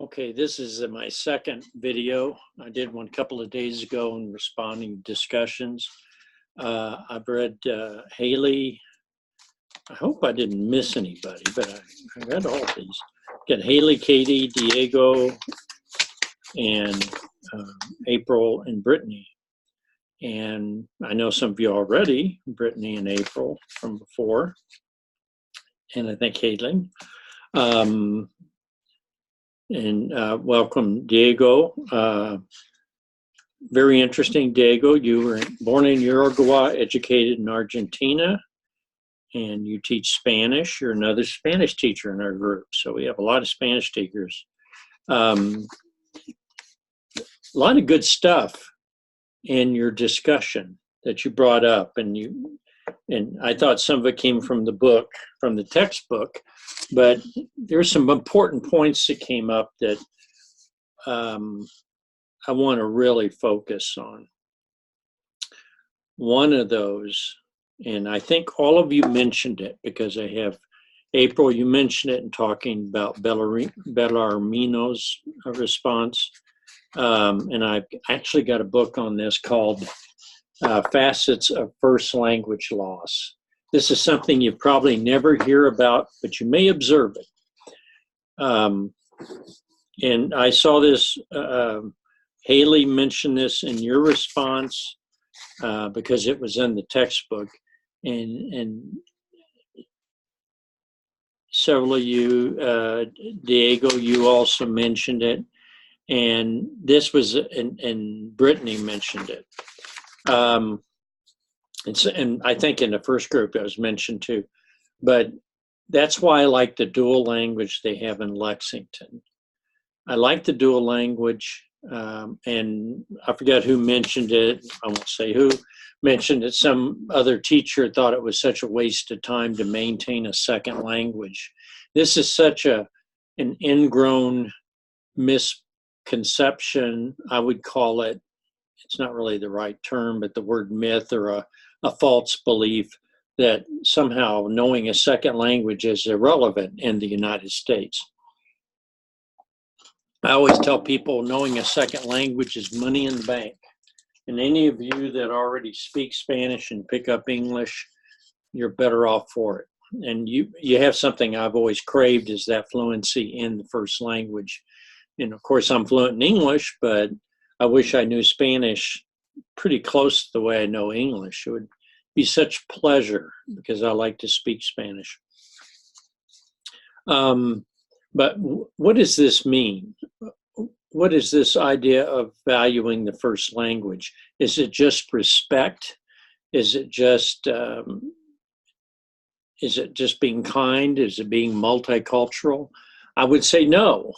Okay, this is my second video. I did one a couple of days ago in responding to discussions. I've read Haley. I hope I didn't miss anybody, but I read all these. Got Haley, Katie, Diego, and April and Brittany. And I know some of you already, Brittany and April from before, and I think Haley. Welcome, Diego. Very interesting, Diego. You were born in Uruguay, educated in Argentina, and you teach Spanish. You're another Spanish teacher in our group, so we have a lot of Spanish teachers. A lot of good stuff in your discussion that you brought up, and I thought some of it came from the book, from the textbook, but there's some important points that came up that I want to really focus on. One of those, and I think all of you mentioned it because I have, April, you mentioned it in talking about Bellarmino's response. And I've actually got a book on this called Facets of First Language Loss. This is something you probably never hear about, but you may observe it. And I saw this, Haley mentioned this in your response because it was in the textbook. And several of you, Diego, you also mentioned it. And this was, and Brittany mentioned it. And I think in the first group it was mentioned too. But that's why I like the dual language they have in Lexington. I like the dual language, and I forgot who mentioned it. I won't say who mentioned it. Some other teacher thought it was such a waste of time to maintain a second language. This is such an ingrown misconception, I would call it. It's not really the right term, but the word myth or a false belief that somehow knowing a second language is irrelevant in the United States. I always tell people knowing a second language is money in the bank. And any of you that already speak Spanish and pick up English, you're better off for it. And you have something I've always craved, is that fluency in the first language. And of course, I'm fluent in English, but I wish I knew Spanish pretty close to the way I know English. It would be such pleasure because I like to speak Spanish. But what does this mean? What is this idea of valuing the first language? Is it just respect? Is it just being kind? Is it being multicultural? I would say no.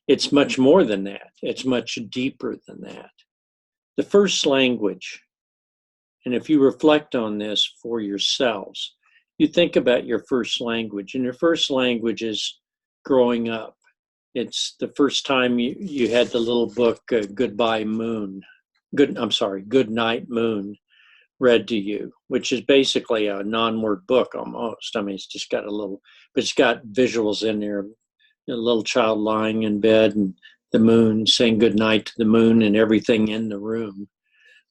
It's much more than that. It's much deeper than that. The first language, and if you reflect on this for yourselves, you think about your first language, and your first language is growing up. It's the first time you had the little book, Goodbye Moon, Good Night Moon, read to you, which is basically a non-word book almost. I mean, it's just got but it's got visuals in there. A little child lying in bed and the moon, saying goodnight to the moon and everything in the room.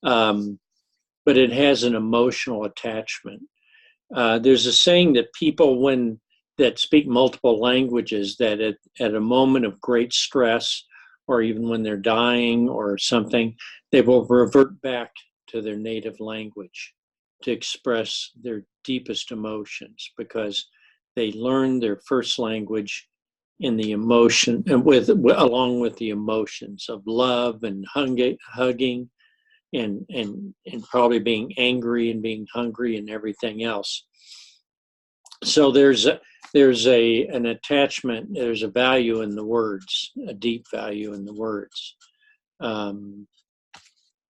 But it has an emotional attachment. There's a saying that people that speak multiple languages, that at a moment of great stress, or even when they're dying or something, they will revert back to their native language to express their deepest emotions, because they learned their first language in the emotion, along with the emotions of love and hugging and probably being angry and being hungry and everything else. So there's an attachment, there's a value in the words, a deep value in the words. I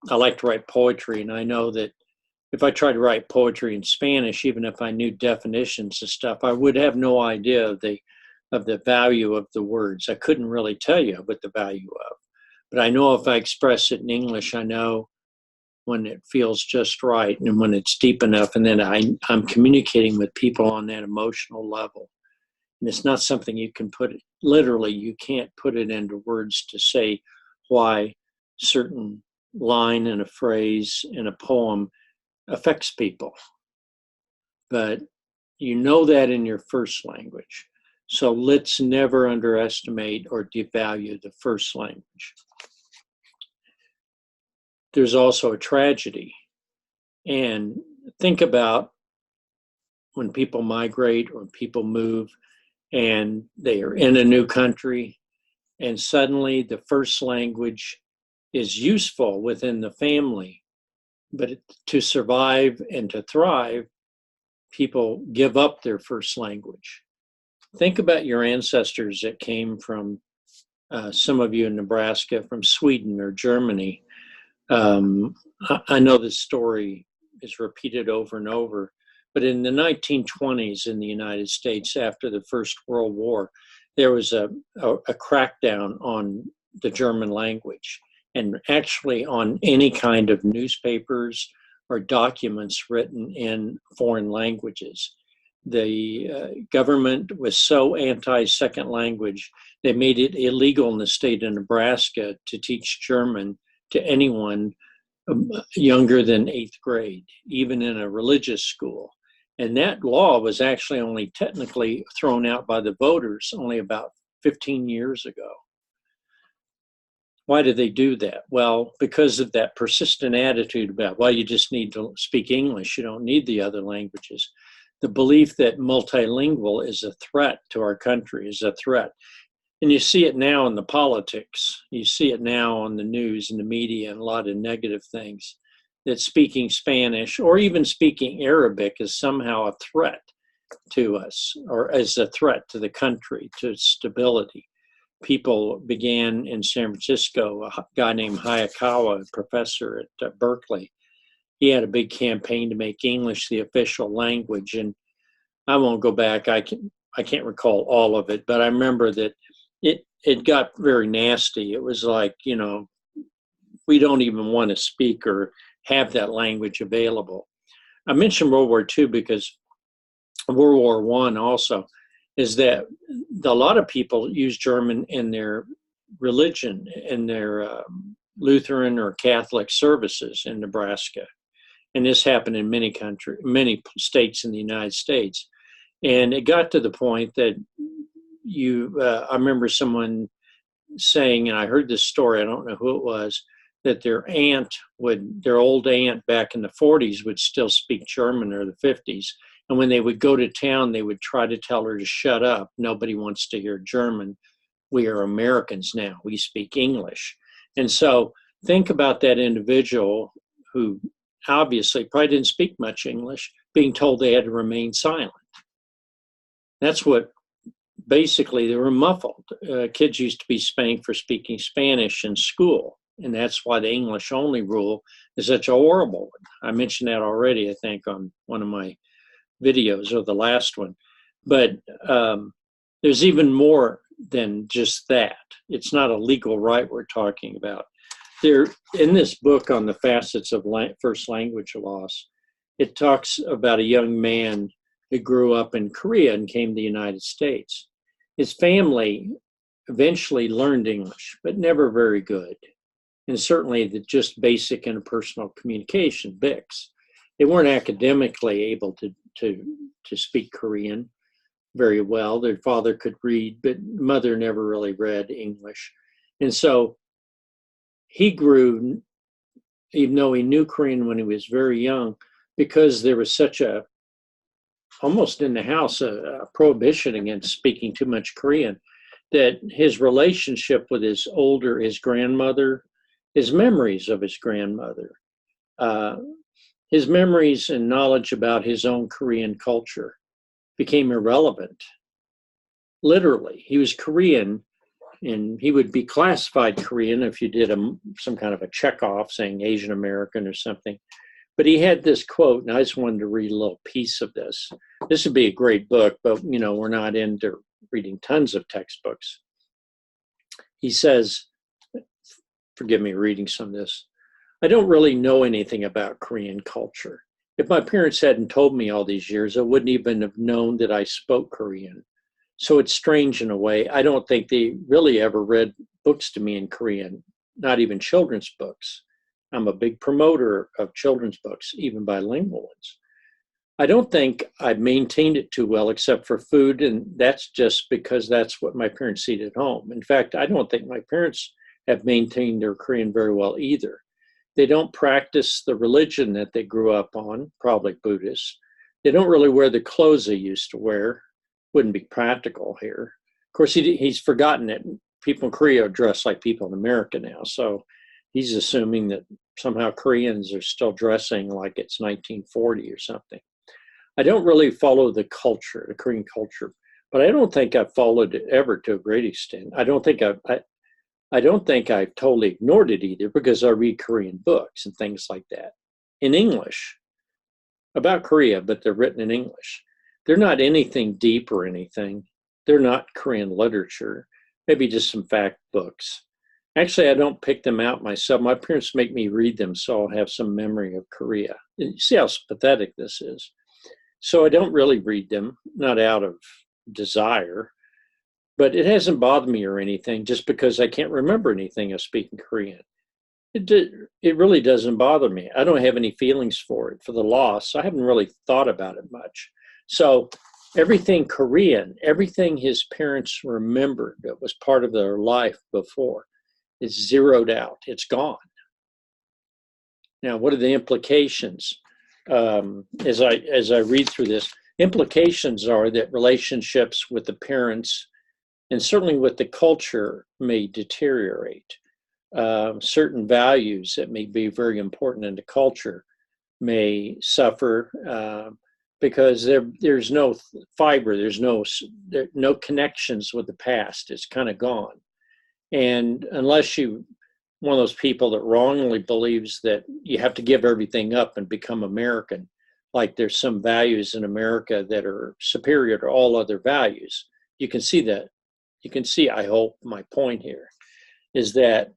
like to write poetry, and I know that if I tried to write poetry in Spanish, even if I knew definitions and stuff, I would have no idea of the value of the words. I couldn't really tell you what the value of. But I know if I express it in English, I know when it feels just right and when it's deep enough, and then I'm communicating with people on that emotional level. And it's not something you can put it, literally, you can't put it into words to say why certain line in a phrase in a poem affects people. But you know that in your first language. So let's never underestimate or devalue the first language. There's also a tragedy. And think about when people migrate or people move and they are in a new country, and suddenly the first language is useful within the family. But to survive and to thrive, people give up their first language. Think about your ancestors that came from, some of you in Nebraska, from Sweden or Germany. I know this story is repeated over and over, but in the 1920s in the United States, after the First World War, there was a crackdown on the German language and actually on any kind of newspapers or documents written in foreign languages. The government was so anti-second language, they made it illegal in the state of Nebraska to teach German to anyone younger than 8th grade, even in a religious school. And that law was actually only technically thrown out by the voters only about 15 years ago. Why did they do that? Well, because of that persistent attitude about, well, you just need to speak English, you don't need the other languages. The belief that multilingual is a threat to our country is a threat. And you see it now in the politics. You see it now on the news and the media and a lot of negative things, that speaking Spanish or even speaking Arabic is somehow a threat to us, or as a threat to the country, to stability. People began in San Francisco, a guy named Hayakawa, a professor at Berkeley. He had a big campaign to make English the official language. And I won't go back. I can't recall all of it, but I remember that it got very nasty. It was like, we don't even want to speak or have that language available. I mentioned World War II because World War I also is that a lot of people use German in their religion, in their Lutheran or Catholic services in Nebraska. And this happened in many many states in the United States. And it got to the point that I remember someone saying, and I heard this story, I don't know who it was, that their old aunt back in the 40s would still speak German, or the 50s. And when they would go to town, they would try to tell her to shut up. Nobody wants to hear German. We are Americans now. We speak English. And so think about that individual who obviously probably didn't speak much English, being told they had to remain silent. That's what basically they were muffled. Kids used to be spanked for speaking Spanish in school. And that's why the English only rule is such a horrible one. I mentioned that already, I think, on one of my videos, or the last one. But there's even more than just that. It's not a legal right we're talking about. In this book on the facets of first language loss, it talks about a young man who grew up in Korea and came to the United States. His family eventually learned English, but never very good. And certainly the just basic interpersonal communication, BICS. They weren't academically able to speak Korean very well. Their father could read, but mother never really read English. And so he grew, even though he knew Korean when he was very young, because there was such almost in the house, a prohibition against speaking too much Korean, that his relationship with his grandmother, his memories of his grandmother, his memories and knowledge about his own Korean culture became irrelevant. Literally, he was Korean, and he would be classified Korean if you did some kind of a checkoff saying Asian American or something. But he had this quote, and I just wanted to read a little piece of this. This would be a great book, but we're not into reading tons of textbooks. He says, forgive me reading some of this, I don't really know anything about Korean culture. If my parents hadn't told me all these years, I wouldn't even have known that I spoke Korean. So it's strange in a way. I don't think they really ever read books to me in Korean, not even children's books. I'm a big promoter of children's books, even bilingual ones. I don't think I've maintained it too well, except for food, and that's just because that's what my parents eat at home. In fact, I don't think my parents have maintained their Korean very well either. They don't practice the religion that they grew up on, probably Buddhist. They don't really wear the clothes they used to wear. Wouldn't be practical here. Of course, he's forgotten that people in Korea dress like people in America now. So he's assuming that somehow Koreans are still dressing like it's 1940 or something. I don't really follow the culture, the Korean culture, but I don't think I've followed it ever to a great extent. I don't think I've totally ignored it either, because I read Korean books and things like that in English about Korea, but they're written in English. They're not anything deep or anything. They're not Korean literature, maybe just some fact books. Actually, I don't pick them out myself. My parents make me read them so I'll have some memory of Korea. And you see how pathetic this is. So I don't really read them, not out of desire, but it hasn't bothered me or anything just because I can't remember anything of speaking Korean. It really doesn't bother me. I don't have any feelings for it, for the loss. I haven't really thought about it much. So everything Korean, everything his parents remembered that was part of their life before is zeroed out. It's gone. Now, what are the implications? As I read through this, implications are that relationships with the parents and certainly with the culture may deteriorate. Certain values that may be very important in the culture may suffer because there's no fiber, there's no connections with the past. It's kind of gone. And unless you one of those people that wrongly believes that you have to give everything up and become American, like there's some values in America that are superior to all other values. You can see that. You can see, I hope, my point here is that,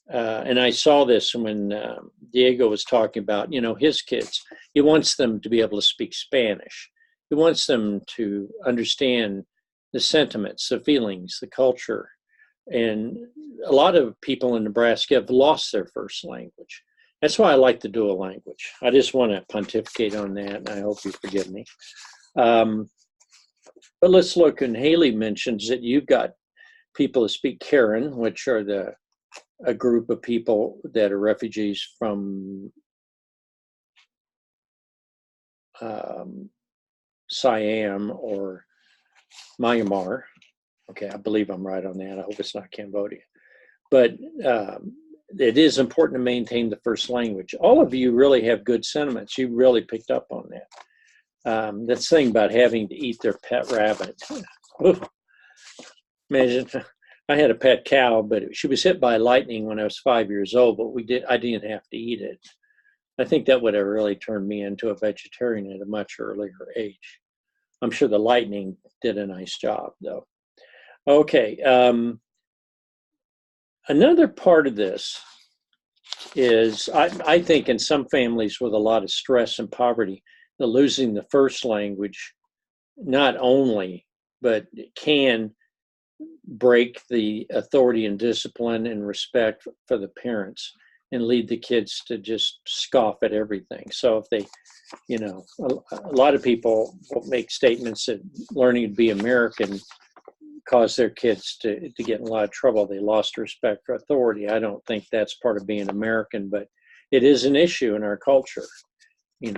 and I saw this when Diego was talking about, his kids. He wants them to be able to speak Spanish. He wants them to understand the sentiments, the feelings, the culture. And a lot of people in Nebraska have lost their first language. That's why I like the dual language. I just want to pontificate on that, and I hope you forgive me. But let's look, and Haley mentions that you've got people who speak Karen, which are a group of people that are refugees from Siam or Myanmar. Okay, I believe I'm right on that. I hope it's not Cambodia. But it is important to maintain the first language. All of you really have good sentiments. You really picked up on that. That thing about having to eat their pet rabbit. Imagine, I had a pet cow, but she was hit by lightning when I was 5 years old, but I didn't have to eat it. I think that would have really turned me into a vegetarian at a much earlier age. I'm sure the lightning did a nice job, though. Okay. Another part of this is, I think in some families with a lot of stress and poverty, the losing the first language, not only, but can break the authority and discipline and respect for the parents and lead the kids to just scoff at everything. So if they, a lot of people make statements that learning to be American caused their kids to get in a lot of trouble. They lost respect for authority. I don't think that's part of being American, but it is an issue in our culture,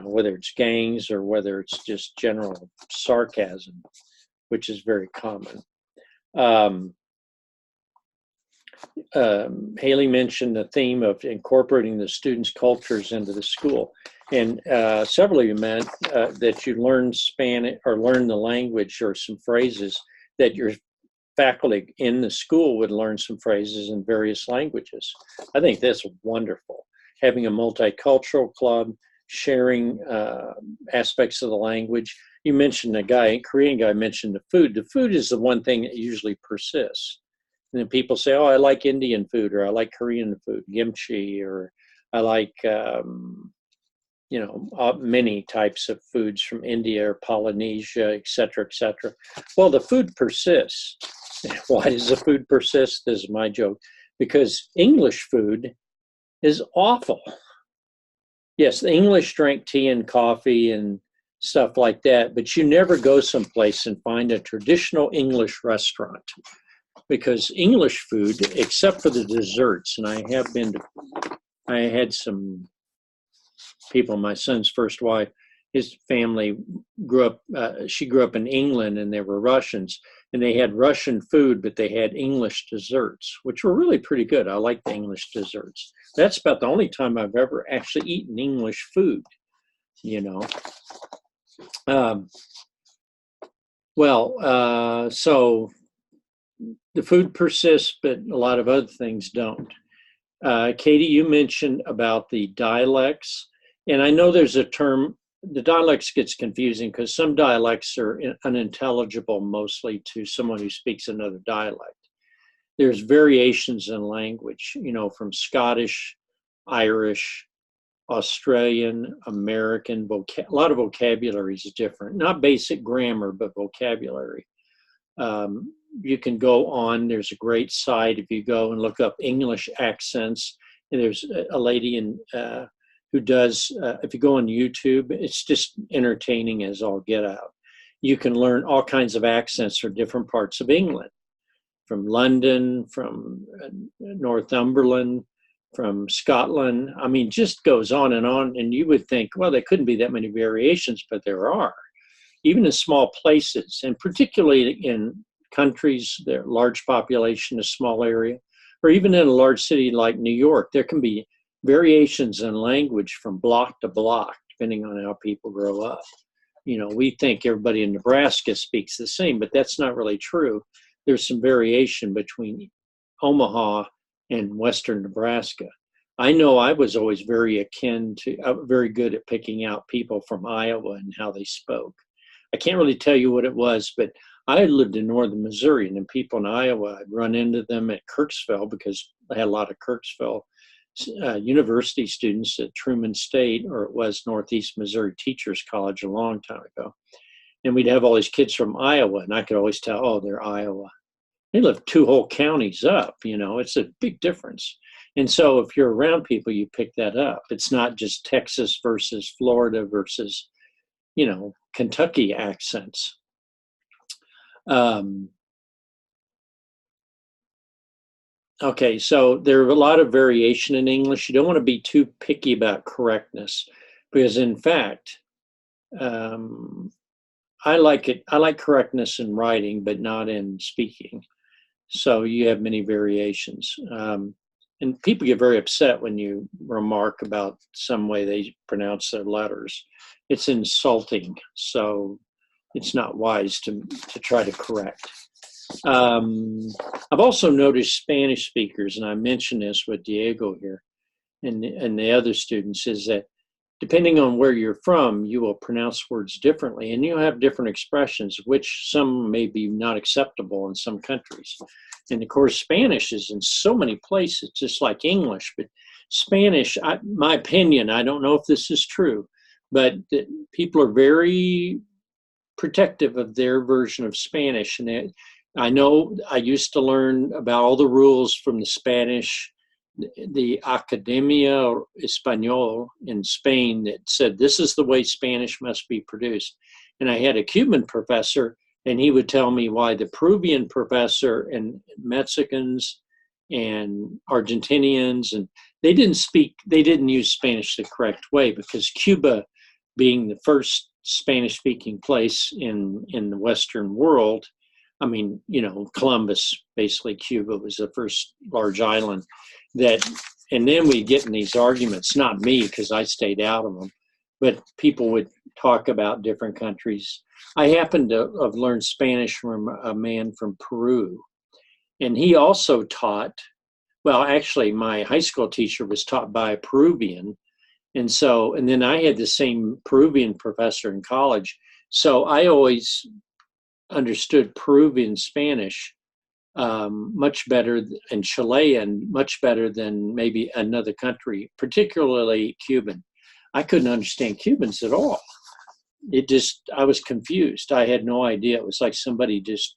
whether it's gangs or whether it's just general sarcasm, which is very common. Haley mentioned the theme of incorporating the students' cultures into the school. And several of you meant that you learn Spanish or learn the language or some phrases that your faculty in the school would learn some phrases in various languages. I think that's wonderful. Having a multicultural club, sharing aspects of the language. You mentioned a Korean guy mentioned the food. The food is the one thing that usually persists. And then people say, oh, I like Indian food, or I like Korean food, kimchi, or I like many types of foods from India or Polynesia, et cetera, et cetera. Well, the food persists. Why does the food persist? This is my joke. Because English food is awful. Yes, the English drink tea and coffee and stuff like that, but you never go someplace and find a traditional English restaurant, because English food, except for the desserts, and I had some people, my son's first wife, his family she grew up in England, and they were Russians, and they had Russian food, but they had English desserts, which were really pretty good. I like the English desserts. That's about the only time I've ever actually eaten English food, you know. So the food persists, but a lot of other things don't. Katie, you mentioned about the dialects, and I know there's a term, the dialects gets confusing because some dialects are unintelligible mostly to someone who speaks another dialect. There's variations in language, from Scottish, Irish, Australian, American, a lot of vocabulary is different. Not basic grammar, but vocabulary. You can go on, there's a great site if you go and look up English accents. And there's a lady who does, if you go on YouTube, it's just entertaining as all get out. You can learn all kinds of accents from different parts of England, from London, from Northumberland, from Scotland. I mean, just goes on. And you would think, well, there couldn't be that many variations, but there are. Even in small places, and particularly in countries, there are large population, a small area, or even in a large city like New York, there can be variations in language from block to block, depending on how people grow up. We think everybody in Nebraska speaks the same, but that's not really true. There's some variation between Omaha and Western Nebraska. I know I was always very good at picking out people from Iowa and how they spoke. I can't really tell you what it was, but I lived in northern Missouri, and people in Iowa, I'd run into them at Kirksville because I had a lot of Kirksville university students at Truman State, or it was Northeast Missouri Teachers College a long time ago. And we'd have all these kids from Iowa, and I could always tell, oh, they're Iowa. They live 2 whole counties up, it's a big difference. And so if you're around people, you pick that up. It's not just Texas versus Florida versus, Kentucky accents. Okay, so there are a lot of variation in English. You don't want to be too picky about correctness, because in fact, I like correctness in writing, but not in speaking. So you have many variations. And people get very upset when you remark about some way they pronounce their letters. It's insulting, so it's not wise to try to correct. I've also noticed Spanish speakers, and I mentioned this with Diego here and the other students, is that depending on where you're from, you will pronounce words differently, and you'll have different expressions, which some may be not acceptable in some countries. And of course, Spanish is in so many places, just like English. But Spanish, my opinion, I don't know if this is true, but people are very protective of their version of Spanish. And I know I used to learn about all the rules from the Spanish, the Academia Español in Spain, that said this is the way Spanish must be produced. And I had a Cuban professor, and he would tell me why the Peruvian professor and Mexicans and Argentinians, and they didn't use Spanish the correct way, because Cuba, being the first Spanish-speaking place in the Western world, I mean, Columbus, basically Cuba was the first large island and then we get in these arguments, not me, because I stayed out of them, but people would talk about different countries. I happened to have learned Spanish from a man from Peru, and he also taught, well, actually my high school teacher was taught by a Peruvian. And then I had the same Peruvian professor in college. So I always understood Peruvian Spanish much better, and Chilean much better than maybe another country, particularly Cuban. I couldn't understand Cubans at all. I was confused. I had no idea. It was like somebody just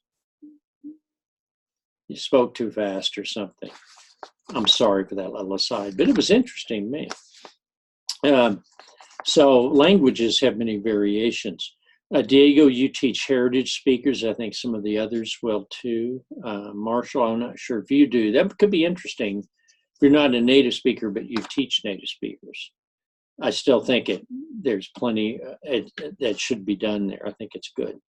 spoke too fast or something. I'm sorry for that little aside, but it was interesting to me. So languages have many variations. Diego, you teach heritage speakers. I think some of the others will too. Marshall, I'm not sure if you do. That could be interesting. If you're not a native speaker, but you teach native speakers. I still think there's plenty that should be done there. I think it's good.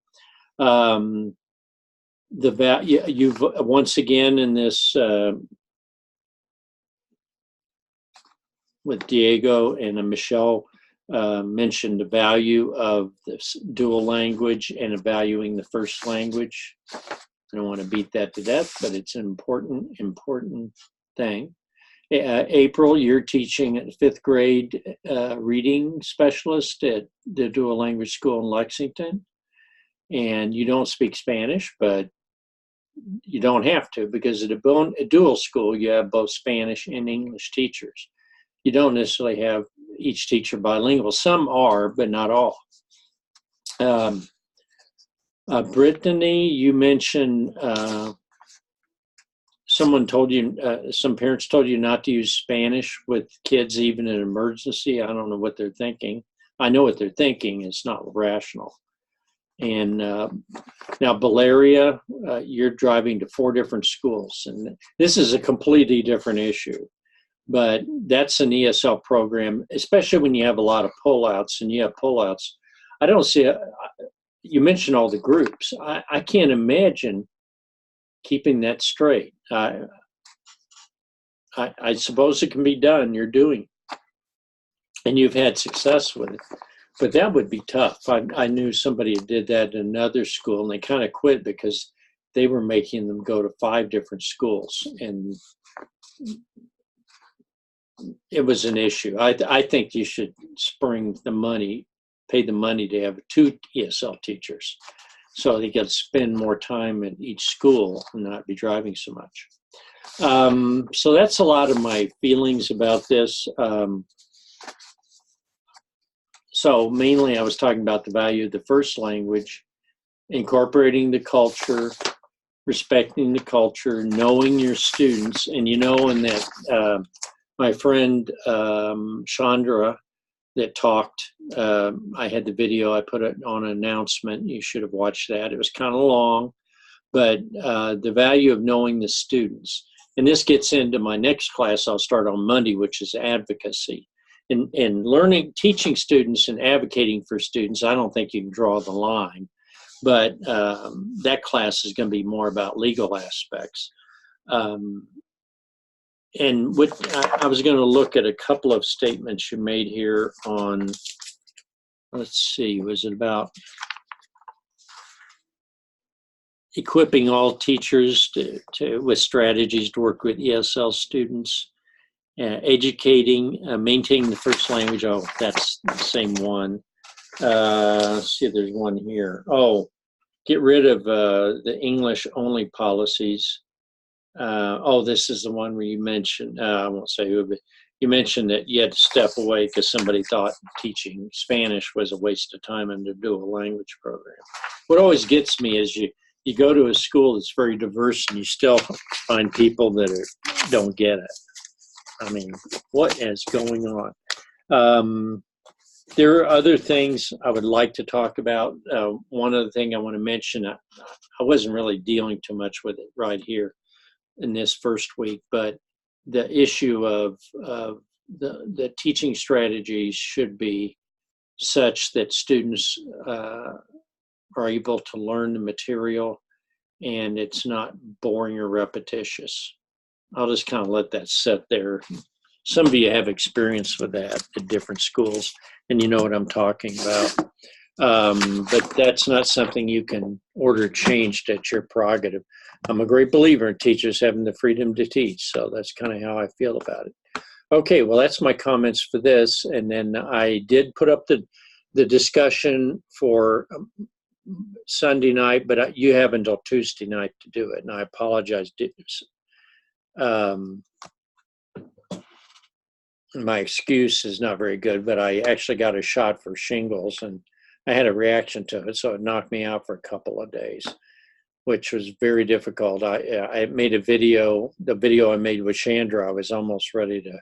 You've once again in this with Diego and Michelle mentioned the value of this dual language and valuing the first language. I don't want to beat that to death, but it's an important thing. April, you're teaching at 5th grade reading specialist at the dual language school in Lexington. And you don't speak Spanish, but you don't have to, because at a dual school, you have both Spanish and English teachers. You don't necessarily have each teacher bilingual. Some are, but not all. Brittany, you mentioned someone told you, some parents told you not to use Spanish with kids even in an emergency. I don't know what they're thinking. I know what they're thinking. It's not rational. And now, Valeria, you're driving to 4 different schools, and this is a completely different issue. But that's an ESL program, especially when you have a lot of pullouts, and you have pullouts. I don't see you mentioned all the groups. I can't imagine keeping that straight. I suppose it can be done. You're doing, and you've had success with it. But that would be tough. I knew somebody who did that in another school, and they kind of quit because they were making them go to 5 different schools, and it was an issue. I think you should pay the money to have 2 ESL teachers, so they get to spend more time at each school and not be driving so much. So that's a lot of my feelings about this. So mainly I was talking about the value of the first language, incorporating the culture, respecting the culture, knowing your students. And in that my friend Chandra that talked, I had the video, I put it on an announcement. You should have watched that. It was kind of long, but the value of knowing the students. And this gets into my next class I'll start on Monday, which is advocacy. In teaching students and advocating for students, I don't think you can draw the line, but that class is going to be more about legal aspects. And I was going to look at a couple of statements you made here on, let's see, was it about equipping all teachers with strategies to work with ESL students? Educating, maintaining the first language. Oh, that's the same one. Let's see if there's one here. Oh, get rid of the English only policies. This is the one where you mentioned, I won't say who, but you mentioned that you had to step away because somebody thought teaching Spanish was a waste of time in the dual language program. What always gets me is you go to a school that's very diverse and you still find people that don't get it. I mean, what is going on? There are other things I would like to talk about. One other thing I want to mention, I wasn't really dealing too much with it right here in this first week, but the issue of the teaching strategies should be such that students are able to learn the material and it's not boring or repetitious. I'll just kind of let that sit there. Some of you have experience with that at different schools, and you know what I'm talking about. But that's not something you can order changed at your prerogative. I'm a great believer in teachers having the freedom to teach, so that's kind of how I feel about it. Okay, well, that's my comments for this, and then I did put up the discussion for Sunday night, but you have until Tuesday night to do it, and I apologize. my excuse is not very good, but I actually got a shot for shingles and I had a reaction to it. So it knocked me out for a couple of days, which was very difficult. I made a video, the video I made with Chandra, I was almost ready to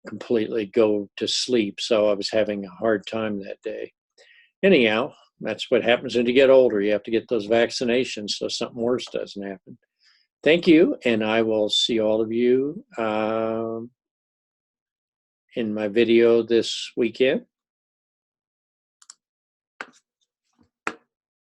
completely go to sleep. So I was having a hard time that day. Anyhow, that's what happens when you get older. You have to get those vaccinations so something worse doesn't happen. Thank you, and I will see all of you in my video this weekend.